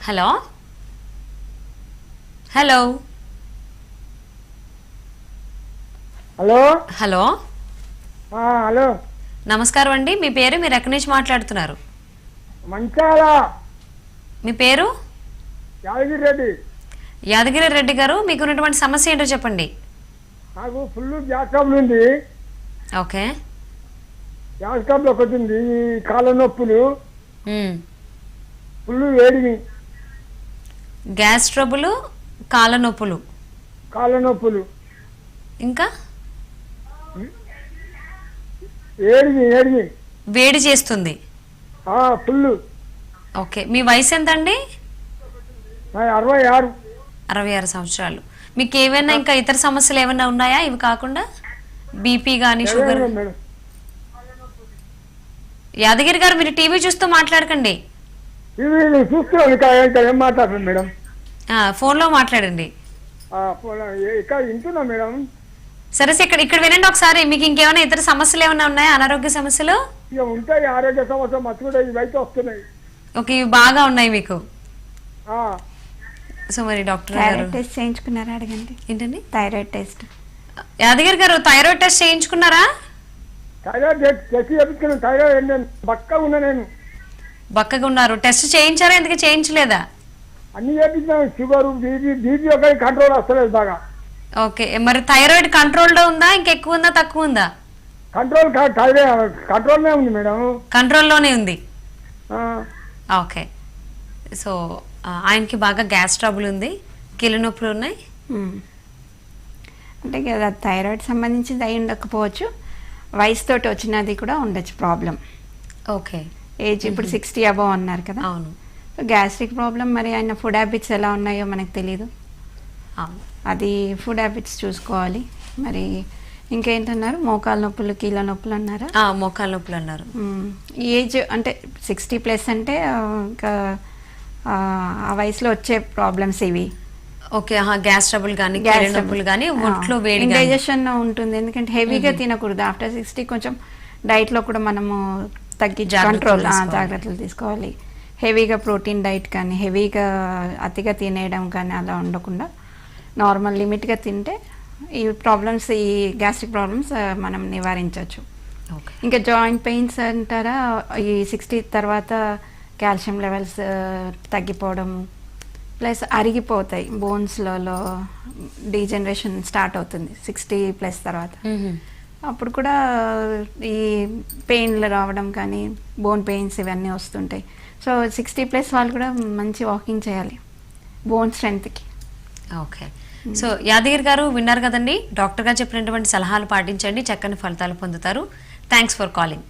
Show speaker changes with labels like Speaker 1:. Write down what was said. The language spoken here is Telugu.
Speaker 1: Hello hello
Speaker 2: hello
Speaker 1: hello
Speaker 2: hello
Speaker 1: నమస్కారం అండి. మీ పేరు, మీరు ఎక్కడి నుంచి మాట్లాడుతున్నారు?
Speaker 2: మంచాల
Speaker 1: మీ పేరు?
Speaker 2: యాదగిరి రెడ్డి.
Speaker 1: యాదగిరి రెడ్డి గారు, మీకు ఉన్నటువంటి సమస్య ఏంటో చెప్పండి.
Speaker 2: నాకు ఫుల్ గ్యాస్ ట్రబుల్ ఉంది.
Speaker 1: ఓకే.
Speaker 2: గ్యాస్ ట్రబుల్ ఒకటి ఉంది, కాళ్ళ నొప్పులు, ఫుల్ వేడిమి.
Speaker 1: గ్యాస్ ట్రబుల్, కాళ్ళ నొప్పులు, ఇంకా
Speaker 2: ఏడిమి
Speaker 1: వేడి చేస్తుంది.
Speaker 2: ఫుల్.
Speaker 1: ఓకే. మీ వయసు ఎంత అండి?
Speaker 2: 66.
Speaker 1: 66 సంవత్సరాలు. మీకు ఏమైనా ఇంకా ఇతర సమస్యలు ఏమైనా ఉన్నాయా ఇవి కాకుండా? బీపీ కానీ, షుగర్? యాదగిరి గారు, మీరు టీవీ చూస్తూ మాట్లాడకండి.
Speaker 2: మాట్లాడండి మేడం.
Speaker 1: ఫోన్లో మాట్లాడండి.
Speaker 2: వింటున్నా మేడం.
Speaker 1: సరే ఇక్కడ వినండి ఒకసారి. మీకు ఇంకేమైనా ఇతర సమస్యలు ఏమైనా ఉన్నాయా? అనారోగ్య సమస్యలు?
Speaker 2: ఇక ఉంటాయి, ఆరోగ్య సమస్యలు మర్చిపోతే ఇవైతే వస్తున్నాయి.
Speaker 1: ఓకే, ఇవి బాగా ఉన్నాయి మీకు. సో మరి డాక్టర్ గారు
Speaker 3: టెస్ట్ చేయించుకున్నారా అడగండి.
Speaker 1: ఏంటండి?
Speaker 3: Thyroid test.
Speaker 1: Yadagiri garu, thyroid test చేయించుకున్నారా?
Speaker 2: థైరాయిడ్ టెస్ట్ చేయించుకున్నాను. థైరాయిడ్ బక్కగా ఉన్నా, నేను
Speaker 1: బక్కగా ఉన్నారు. టెస్ట్ చేయించారా? ఎందుకు చేయించలేదా?
Speaker 2: అన్ని చేయించాను. షుగర్, బీపీ ఒక కంట్రోల్ వస్తలేదు బాగా.
Speaker 1: ఓకే. మరి థైరాయిడ్ కంట్రోల్లో ఉందా, ఇంకెక్కువ ఉందా, తక్కువ ఉందా?
Speaker 2: కంట్రోల్నే ఉంది మేడం.
Speaker 1: కంట్రోల్లోనే ఉంది. ఓకే. సో ఆయనకి బాగా గ్యాస్ ట్రబుల్ ఉంది, కీళ్ళ నొప్పులు ఉన్నాయి.
Speaker 3: అంటే కదా థైరాయిడ్ సంబంధించింది అయి ఉండకపోవచ్చు, వయసుతోటి వచ్చినది కూడా ఉండొచ్చు ప్రాబ్లం.
Speaker 1: ఓకే.
Speaker 3: ఏజ్ ఇప్పుడు 60 అబవ్ అన్నారు కదా.
Speaker 1: అవును.
Speaker 3: So gastric problem. మరి ఆయన ఫుడ్ హ్యాబిట్స్ ఎలా ఉన్నాయో మనకు తెలీదు. అది ఫుడ్ హ్యాబిట్స్ చూసుకోవాలి. మరి ఇంకేంటన్నారు? మోకాళ్ళ నొప్పులు, కీళ్ళ నొప్పులు అన్నారా?
Speaker 1: మోకాళ్ళ నొప్పులు అన్నారు.
Speaker 3: ఏజ్ అంటే 60+ అంటే ఇంకా ఆ వయసులో వచ్చే ప్రాబ్లమ్స్ ఇవి.
Speaker 1: ఓకే. గ్యాస్ ట్రబుల్ కానీ, కీళ్ళ నొప్పులు కానీ, ఒంట్లో వేడి,
Speaker 3: ఇండైజెషన్ ఉంటుంది. ఎందుకంటే హెవీగా తినకూడదు. ఆఫ్టర్ 60 కొంచెం డైట్లో కూడా మనము తగ్గించి కంట్రోల్ జాగ్రత్తలు తీసుకోవాలి. హెవీగా ప్రోటీన్ డైట్ కానీ, హెవీగా అతిగా తినేయడం కానీ అలా ఉండకుండా నార్మల్ లిమిట్గా తింటే ఈ ప్రాబ్లమ్స్, ఈ గ్యాస్ట్రిక్ ప్రాబ్లమ్స్ మనం నివారించవచ్చు. ఇంకా జాయింట్ పెయిన్స్ అంటారా, ఈ 60 తర్వాత కాల్షియం లెవెల్స్ తగ్గిపోవడం, ప్లస్ అరిగిపోతాయి బోన్స్లలో, డీజనరేషన్ స్టార్ట్ అవుతుంది 60+ తర్వాత. అప్పుడు కూడా ఈ పెయిన్లు రావడం కానీ, బోన్ పెయిన్స్ ఇవన్నీ వస్తుంటాయి. సో 60+ వాళ్ళు కూడా మంచి వాకింగ్ చేయాలి బోన్ స్ట్రెంగ్త్కి.
Speaker 1: ఓకే. సో యాదగిరి గారు, విన్నారు కదండి. డాక్టర్ గారు చెప్పినటువంటి సలహాలు పాటించండి, చక్కని ఫలితాలు పొందుతారు. Thanks for calling.